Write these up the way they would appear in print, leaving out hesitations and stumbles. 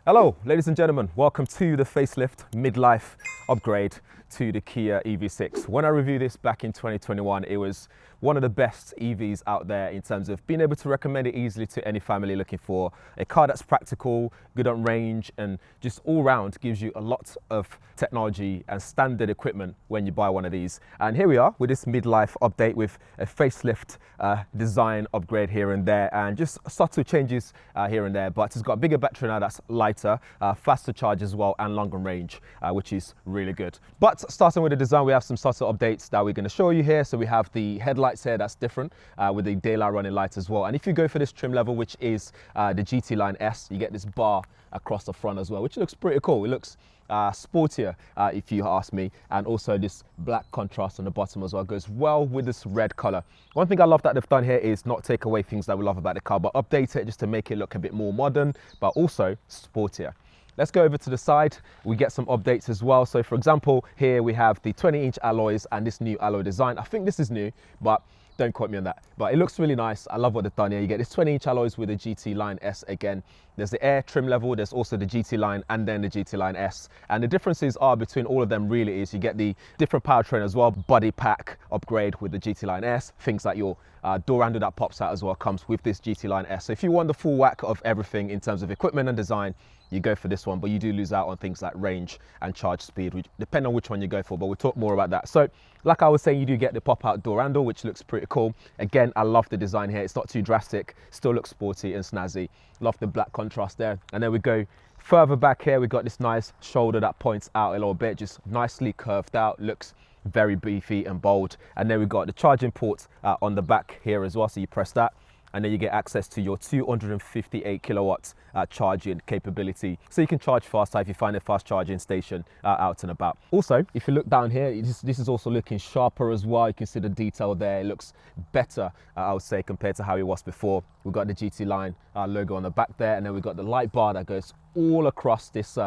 Hello, ladies and gentlemen. Welcome to the facelift midlife upgrade to the Kia EV6. When I reviewed this back in 2021, it was one of the best EVs out there in terms of being able to recommend it easily to any family looking for a car that's practical, good on range, and just all round gives you a lot of technology and standard equipment when you buy one of these. And here we are with this midlife update with a facelift design upgrade here and there, and just subtle changes here and there. But it's got a bigger battery now that's lighter, faster charge as well, and longer range, which is really good. But starting with the design, we have some subtle updates that we're going to show you here. So we have the headlights here that's different with the daylight running lights as well. And if you go for this trim level, which is the GT Line S, you get this bar across the front as well, which looks pretty cool. It looks sportier if you ask me, and also this black contrast on the bottom as well goes well with this red color. One thing I love that they've done here is not take away things that we love about the car, but update it just to make it look a bit more modern but also sportier. Let's go over to the side. We get some updates as well. So for example, here we have the 20-inch alloys and this new alloy design. I think this is new, but don't quote me on that. But it looks really nice. I love what they've done here. You get this 20-inch alloys with the GT Line S again. There's the Air trim level, there's also the GT Line and then the GT Line S. And the differences are between all of them really is you get the different powertrain as well, body pack upgrade with the GT Line S, things like your door handle that pops out as well comes with this GT Line S. So if you want the full whack of everything in terms of equipment and design, you go for this one, but you do lose out on things like range and charge speed, which depend on which one you go for, but we'll talk more about that. So like I was saying, you do get the pop-out door handle, which looks pretty cool. Again, I love the design here. It's not too drastic, still looks sporty and snazzy. Love the black contrast there. And then we go further back here, we've got this nice shoulder that points out a little bit, just nicely curved out, looks very beefy and bold. And then we've got the charging port on the back here as well, so you press that, and then you get access to your 258 kilowatts charging capability. So you can charge faster if you find a fast charging station out and about. Also, if you look down here, this is also looking sharper as well. You can see the detail there. It looks better, I would say, compared to how it was before. We've got the GT Line logo on the back there, and then we've got the light bar that goes all across this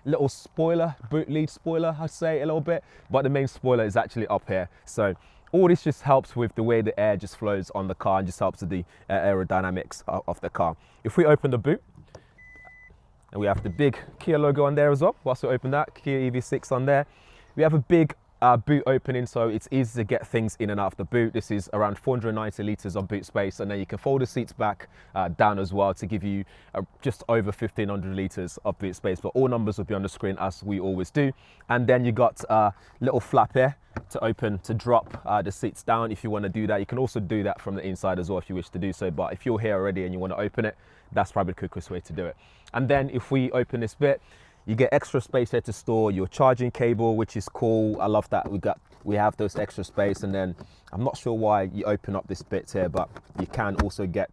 little spoiler, boot lead spoiler, I'd say a little bit, but the main spoiler is actually up here. So all this just helps with the way the air just flows on the car and just helps with the aerodynamics of the car. If we open the boot, and we have the big Kia logo on there as well. Whilst we open that, Kia EV6 on there, we have a big boot opening, so it's easy to get things in and out of the boot. This is around 490 litres of boot space, and then you can fold the seats back down as well to give you just over 1500 litres of boot space, but all numbers will be on the screen as we always do. And then you got a little flap here to open, to drop the seats down if you want to do that. You can also do that from the inside as well if you wish to do so, but if you're here already and you want to open it, that's probably the quickest way to do it. And then if we open this bit, you get extra space here to store your charging cable, which is cool. I love that we have those extra space. And then I'm not sure why you open up this bit here, but you can also get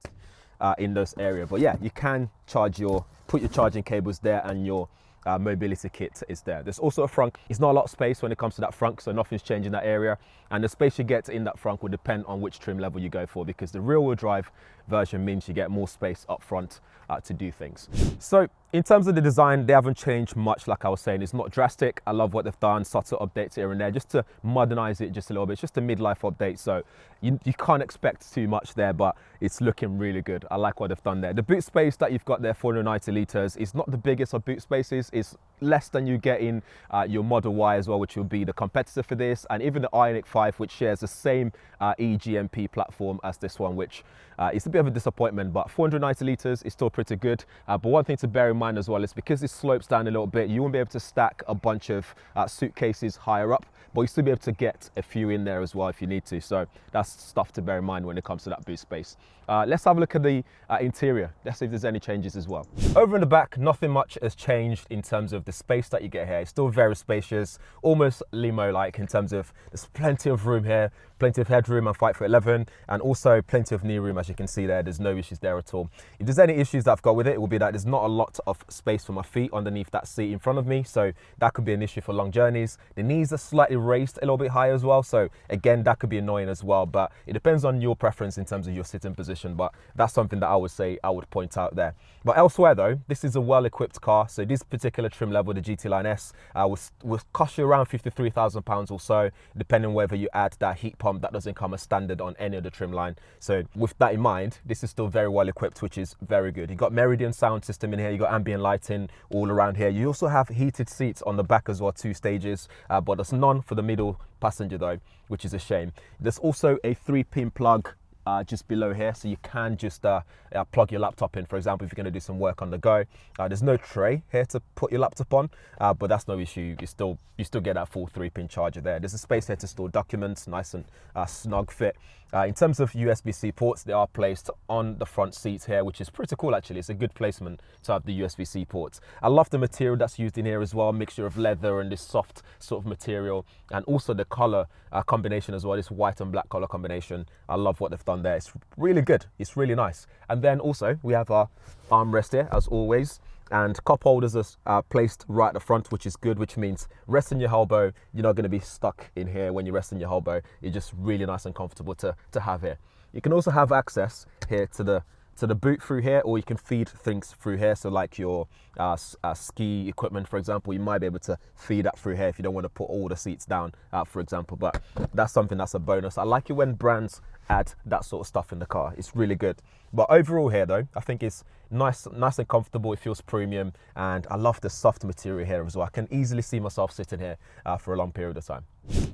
in this area. But yeah, you can put your charging cables there, and your mobility kit is there. There's also a front. It's not a lot of space when it comes to that front, so nothing's changed in that area. And the space you get in that front will depend on which trim level you go for, because the rear-wheel drive version means you get more space up front to do things. So in terms of the design, they haven't changed much. Like I was saying, it's not drastic. I love what they've done, subtle updates here and there just to modernize it just a little bit. It's just a midlife update, so you can't expect too much there, but it's looking really good. I like what they've done there. The boot space that you've got there, 490 litres, is not the biggest of boot spaces. It's less than you get in your Model Y as well, which will be the competitor for this, and even the Ioniq 5, which shares the same eGMP platform as this one, which is a bit of a disappointment, but 490 litres is still pretty good. But one thing to bear in mind as well is because this slopes down a little bit, you won't be able to stack a bunch of suitcases higher up, but you'll still be able to get a few in there as well if you need to. So that's stuff to bear in mind when it comes to that boot space. Let's have a look at the interior. Let's see if there's any changes as well. Over in the back, nothing much has changed in terms of the space that you get here. It's still very spacious, almost limo-like in terms of there's plenty of room here, plenty of headroom and 5'11", and also plenty of knee room, as you can see there. There's no issues there at all. If there's any issues that I've got with it, it will be that there's not a lot of space for my feet underneath that seat in front of me, so that could be an issue for long journeys. The knees are slightly raised a little bit higher as well, so again, that could be annoying as well, but it depends on your preference in terms of your sitting position, but that's something that I would say I would point out there. But elsewhere though, this is a well-equipped car, so this particular trim level, the GT Line S, will cost you around £53,000 or so, depending on whether you add that heat pump intercom that doesn't come as standard on any of the trim line. So with that in mind, this is still very well equipped, which is very good. You got Meridian sound system in here, you got ambient lighting all around here. You also have heated seats on the back as well, 2 stages, but there's none for the middle passenger though, which is a shame. There's also a 3-pin plug just below here, so you can just plug your laptop in, for example, if you're going to do some work on the go. There's no tray here to put your laptop on, but that's no issue. You still get that full 3-pin charger there. There's a space here to store documents, nice and snug fit. In terms of USB-C ports, they are placed on the front seat here, which is pretty cool actually. It's a good placement to have the USB-C ports. I love the material that's used in here as well, a mixture of leather and this soft sort of material, and also the color combination as well, this white and black color combination. I love what they've done there. It's really good. It's really nice. And then also we have our armrest here as always, and cup holders are placed right at the front, which is good, which means resting your elbow, you're not going to be stuck in here when you rest in your elbow. It's just really nice and comfortable to have here. You can also have access here to the boot through here, or you can feed things through here. So like your ski equipment, for example, you might be able to feed that through here if you don't want to put all the seats down, for example. But that's something that's a bonus. I like it when brands add that sort of stuff in the car. It's really good. But overall here though, I think it's nice and comfortable. It feels premium, and I love the soft material here as well. I can easily see myself sitting here for a long period of time.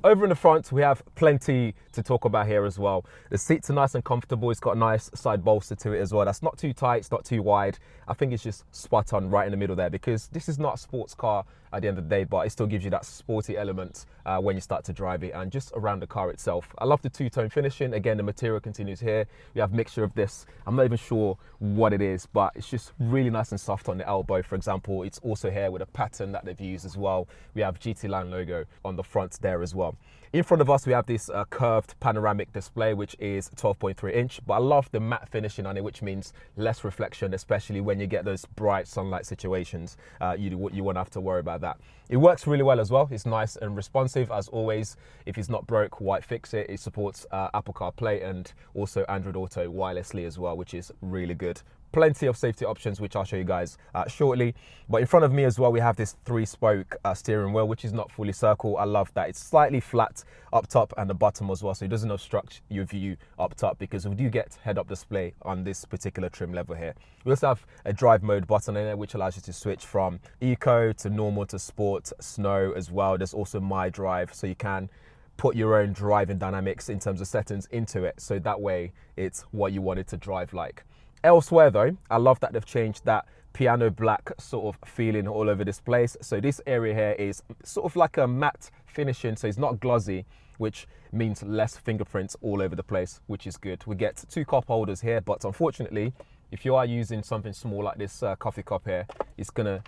Over in the front, we have plenty to talk about here as well. The seats are nice and comfortable. It's got a nice side bolster to it as well. That's not too tight, it's not too wide. I think it's just spot on right in the middle there, because this is not a sports car at the end of the day, but it still gives you that sporty element when you start to drive it, and just around the car itself. I love the two-tone finishing. Again, the material continues here. We have a mixture of this. I'm not even sure what it is, but it's just really nice and soft on the elbow, for example. It's also here with a pattern that they've used as well. We have GT Line logo on the front there as well. In front of us, we have this curved panoramic display, which is 12.3 inch, but I love the matte finishing on it, which means less reflection, especially when you get those bright sunlight situations. You won't have to worry about that. It works really well as well. It's nice and responsive as always. If it's not broke, why fix it? It supports Apple CarPlay and also Android Auto wirelessly as well, which is really good. Plenty of safety options, which I'll show you guys shortly. But in front of me as well, we have this 3-spoke steering wheel, which is not fully circle. I love that. It's slightly flat up top and the bottom as well, so it doesn't obstruct your view up top, because we do get head-up display on this particular trim level here. We also have a drive mode button in there, which allows you to switch from eco to normal to sport, snow as well. There's also My Drive, so you can put your own driving dynamics in terms of settings into it, so that way it's what you want it to drive like. Elsewhere though, I love that they've changed that piano black sort of feeling all over this place. So this area here is sort of like a matte finishing, so it's not glossy, which means less fingerprints all over the place, which is good. We get 2 cup holders here, but unfortunately, if you are using something small like this coffee cup here, it's gonna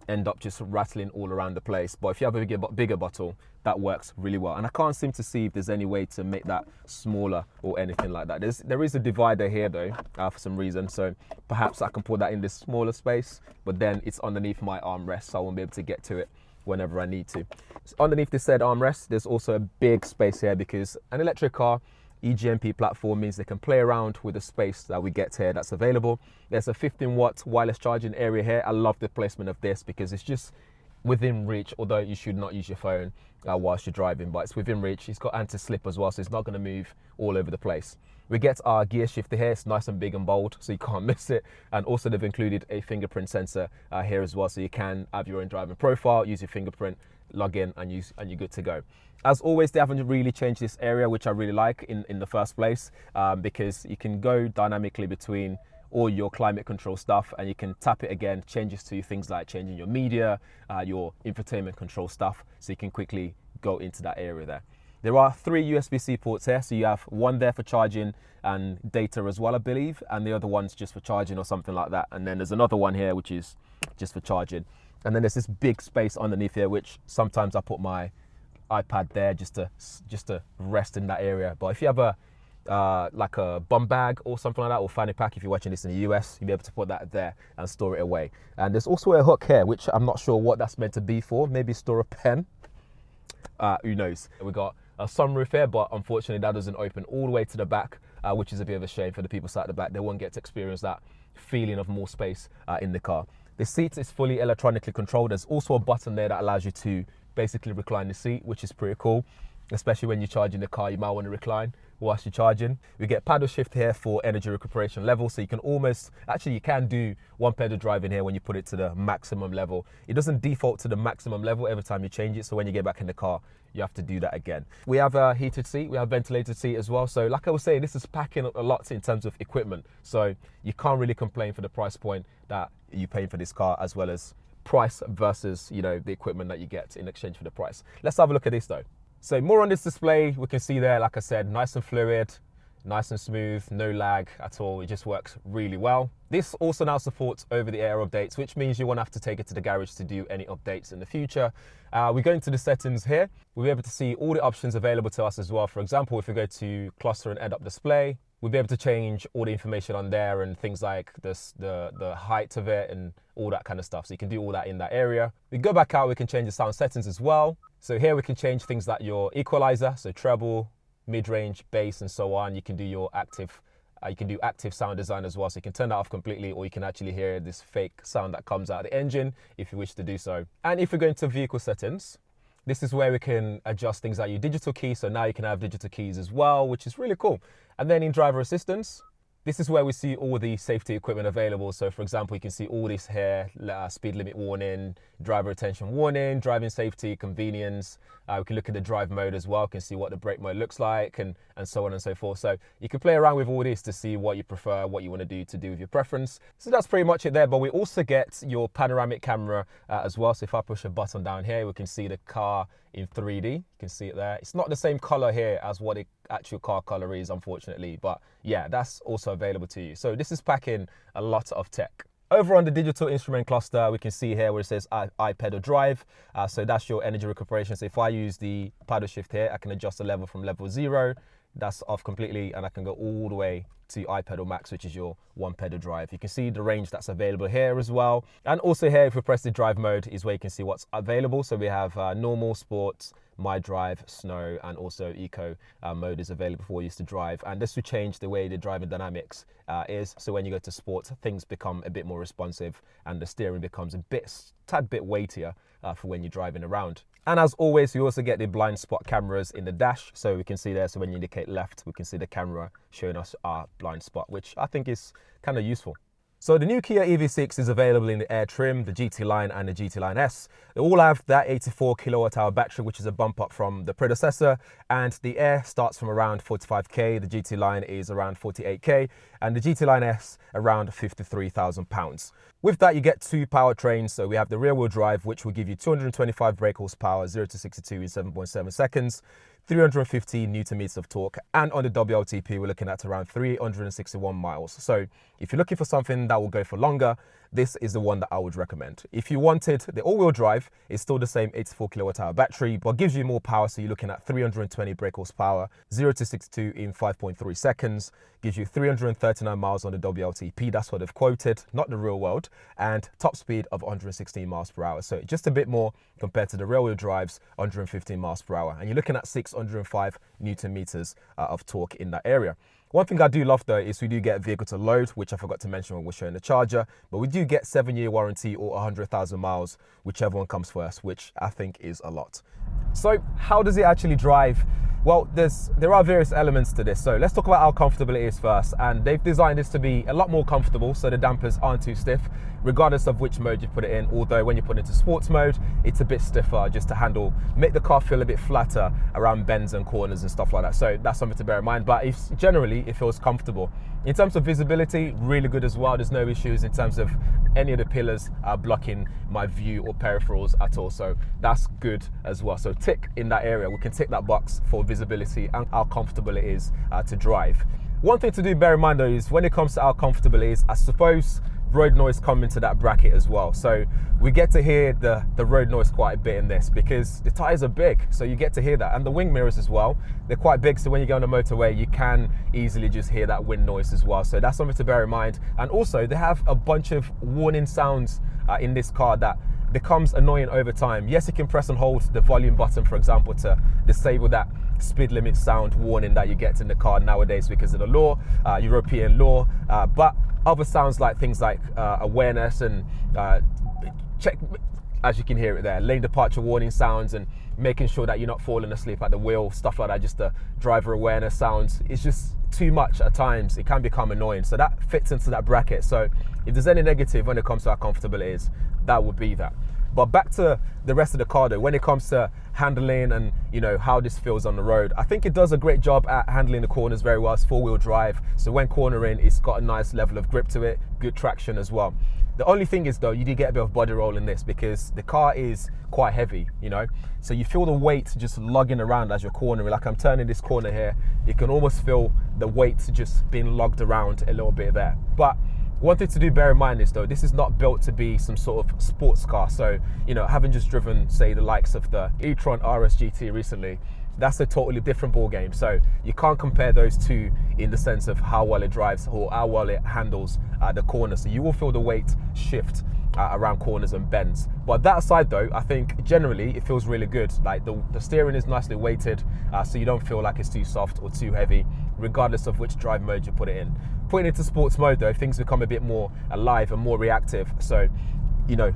end up just rattling all around the place. But if you have a bigger bottle, that works really well. And I can't seem to see if there's any way to make that smaller or anything like that. There is a divider here though, for some reason, so perhaps I can put that in this smaller space, but then it's underneath my armrest, so I won't be able to get to it whenever I need to. So underneath this said armrest, there's also a big space here, because an electric car EGMP platform means they can play around with the space that we get here that's available. There's a 15-watt wireless charging area here. I love the placement of this because it's just within reach, although you should not use your phone whilst you're driving, but it's within reach. It's got anti-slip as well, so it's not going to move all over the place. We get our gear shifter here. It's nice and big and bold, so you can't miss it. And also they've included a fingerprint sensor here as well, so you can have your own driving profile, use your fingerprint, log in, and you're good to go. As always, they haven't really changed this area, which I really like in the first place, because you can go dynamically between all your climate control stuff, and you can tap it again, changes to things like changing your media, your infotainment control stuff, so you can quickly go into that area there. There are 3 USB-C ports here, so you have one there for charging and data as well, I believe, and the other one's just for charging or something like that. And then there's another one here, which is just for charging. And then there's this big space underneath here, which sometimes I put my iPad there just to rest in that area. But if you have a like a bum bag or something like that, or fanny pack, if you're watching this in the US, you'll be able to put that there and store it away. And there's also a hook here, which I'm not sure what that's meant to be for. Maybe store a pen. Who knows? We got a sunroof here, but unfortunately that doesn't open all the way to the back, which is a bit of a shame for the people sat at the back. They won't get to experience that feeling of more space in the car. The seat is fully electronically controlled. There's also a button there that allows you to basically recline the seat, which is pretty cool. especially when you're charging the car, you might want to recline whilst you're charging. We get paddle shift here for energy recuperation level, so you can you can do one pedal drive in here when you put it to the maximum level. It doesn't default to the maximum level every time you change it, so when you get back in the car, you have to do that again. We have a heated seat, we have ventilated seat as well. So like I was saying, this is packing a lot in terms of equipment. So you can't really complain for the price point that you're paying for this car, as well as price versus, the equipment that you get in exchange for the price. Let's have a look at this though. So more on this display, we can see there, like I said, nice and fluid, nice and smooth, no lag at all. It just works really well. This also now supports over-the-air updates, which means you won't have to take it to the garage to do any updates in the future. We go into the settings here. We'll be able to see all the options available to us as well. For example, if we go to cluster and head-up display, we'll be able to change all the information on there and things like this, the height of it and all that kind of stuff. So you can do all that in that area. We go back out, we can change the sound settings as well. So here we can change things like your equalizer, so treble, mid-range, bass, and so on. You can do your active sound design as well. So you can turn that off completely, or you can actually hear this fake sound that comes out of the engine if you wish to do so. And if we go into vehicle settings, this is where we can adjust things like your digital keys. So now you can have digital keys as well, which is really cool. And then in driver assistance, this is where we see all the safety equipment available. So for example, you can see all this here, speed limit warning, driver attention warning, driving safety, convenience. We can look at the drive mode as well, can see what the brake mode looks like and so on and so forth. So you can play around with all this to see what you prefer, what you want to do with your preference. So that's pretty much it there, but we also get your panoramic camera as well. So if I push a button down here, we can see the car in 3D. You can see it there. It's not the same color here as what the actual car color is, unfortunately, but yeah, that's also available to you. So this is packing a lot of tech. Over on the digital instrument cluster, we can see here where it says iPedal Drive. So that's your energy recuperation. So if I use the paddle shift here, I can adjust the level from level 0. That's off completely, and I can go all the way to iPedal Max, which is your one pedal drive. You can see the range that's available here as well. And also here, if we press the drive mode, is where you can see what's available. So we have normal, sports, my drive, snow, and also eco mode is available for you to drive. And this will change the way the driving dynamics is. So when you go to sports, things become a bit more responsive and the steering becomes a tad bit weightier for when you're driving around. And as always, we also get the blind spot cameras in the dash. So we can see there, so when you indicate left, we can see the camera showing us our blind spot, which I think is kind of useful. So the new Kia EV6 is available in the Air trim, the GT Line and the GT Line S. They all have that 84 kilowatt hour battery, which is a bump up from the predecessor. And the Air starts from around 45k, the GT Line is around 48k, and the GT Line S around £53,000. With that, you get two powertrains. So we have the rear wheel drive, which will give you 225 brake horsepower, 0 to 62 in 7.7 seconds. 350 Newton meters of torque, and on the WLTP we're looking at around 361 miles. So if you're looking for something that will go for longer, this is the one that I would recommend. If you wanted the all-wheel drive, it's still the same 84 kilowatt hour battery, but gives you more power. So you're looking at 320 brake horsepower, 0 to 62 in 5.3 seconds, gives you 339 miles on the WLTP. That's what they've quoted, not the real world, and top speed of 116 miles per hour. So just a bit more compared to the rear-wheel drives, 115 miles per hour. And you're looking at 605 Newton meters of torque in that area. One thing I do love though is we do get vehicle to load, which I forgot to mention when we're showing the charger, but we do get 7-year warranty or 100,000 miles, whichever one comes first, which I think is a lot. So how does it actually drive? Well, there are various elements to this. So let's talk about how comfortable it is first. And they've designed this to be a lot more comfortable, so the dampers aren't too stiff, regardless of which mode you put it in. Although when you put it into sports mode, it's a bit stiffer just to make the car feel a bit flatter around bends and corners and stuff like that. So that's something to bear in mind, but generally it feels comfortable. In terms of visibility, really good as well. There's no issues in terms of any of the pillars blocking my view or peripherals at all. So that's good as well. So tick in that area. We can tick that box for visibility and how comfortable it is to drive. One thing to do bear in mind though is when it comes to how comfortable it is, I suppose road noise come into that bracket as well. So we get to hear the road noise quite a bit in this because the tires are big, so you get to hear that. And the wing mirrors as well, they're quite big, so when you go on the motorway you can easily just hear that wind noise as well. So that's something to bear in mind. And also they have a bunch of warning sounds in this car that becomes annoying over time. Yes, you can press and hold the volume button, for example, to disable that speed limit sound warning that you get in the car nowadays because of the law, European law, but other sounds like things like awareness and as you can hear it there, lane departure warning sounds and making sure that you're not falling asleep at the wheel, stuff like that, just the driver awareness sounds. It's just too much at times. It can become annoying. So that fits into that bracket. So if there's any negative when it comes to how comfortable it is, that would be that. But back to the rest of the car though, when it comes to handling and how this feels on the road, I think it does a great job at handling the corners very well. It's 4-wheel drive, so when cornering, it's got a nice level of grip to it, good traction as well. The only thing is though, you do get a bit of body roll in this because the car is quite heavy, so you feel the weight just lugging around as you're cornering. Like I'm turning this corner here, you can almost feel the weight just being lugged around a little bit there. But one thing to do bear in mind is though, this is not built to be some sort of sports car. So, having just driven, say, the likes of the e-tron RS GT recently, that's a totally different ball game. So you can't compare those two in the sense of how well it drives or how well it handles the corner. So you will feel the weight shift around corners and bends. But that aside though, I think generally it feels really good. Like the steering is nicely weighted, so you don't feel like it's too soft or too heavy, regardless of which drive mode you put it in. Putting it into sports mode though, things become a bit more alive and more reactive. So,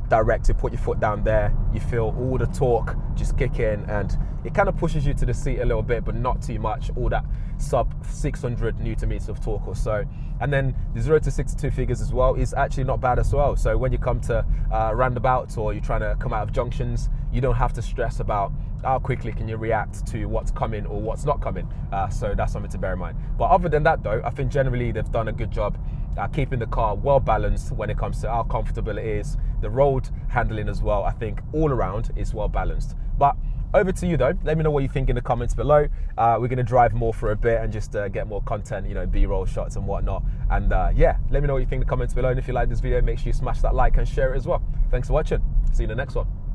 direct, you put your foot down there, you feel all the torque just kick in, and it kind of pushes you to the seat a little bit, but not too much, all that sub 600 Newton meters of torque or so. And then the 0 to 62 figures as well is actually not bad as well. So when you come to roundabouts or you're trying to come out of junctions, you don't have to stress about how quickly can you react to what's coming or what's not coming. So that's something to bear in mind. But other than that though, I think generally they've done a good job keeping the car well balanced when it comes to how comfortable it is. The road handling as well, I think all around is well balanced. But over to you though, let me know what you think in the comments below. We're going to drive more for a bit and just get more content, B-roll shots and whatnot. And yeah, let me know what you think in the comments below. And if you like this video, make sure you smash that like and share it as well. Thanks for watching. See you in the next one.